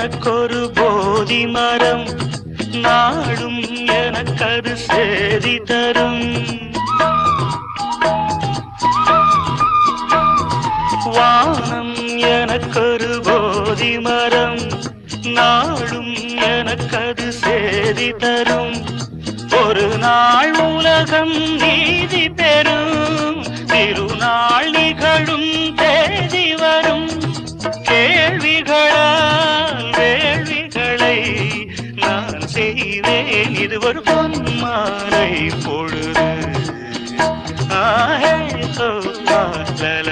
எனக்கொரு போதி மரம் நாடும் எனக்கது சேதி தரும். வானம் எனக்கொரு போதி மரம் நாடும் எனக்கது சேதி தரும். ஒரு நாள் உலகம் நீதி பெறும், திருநாள் நிகழும் தேதி வரும். கேள்விகளால் வேள்விகளை நான் செய்வேன், இது ஒரு பொன்மாலை பொழுது. ஆஹே ஓ லல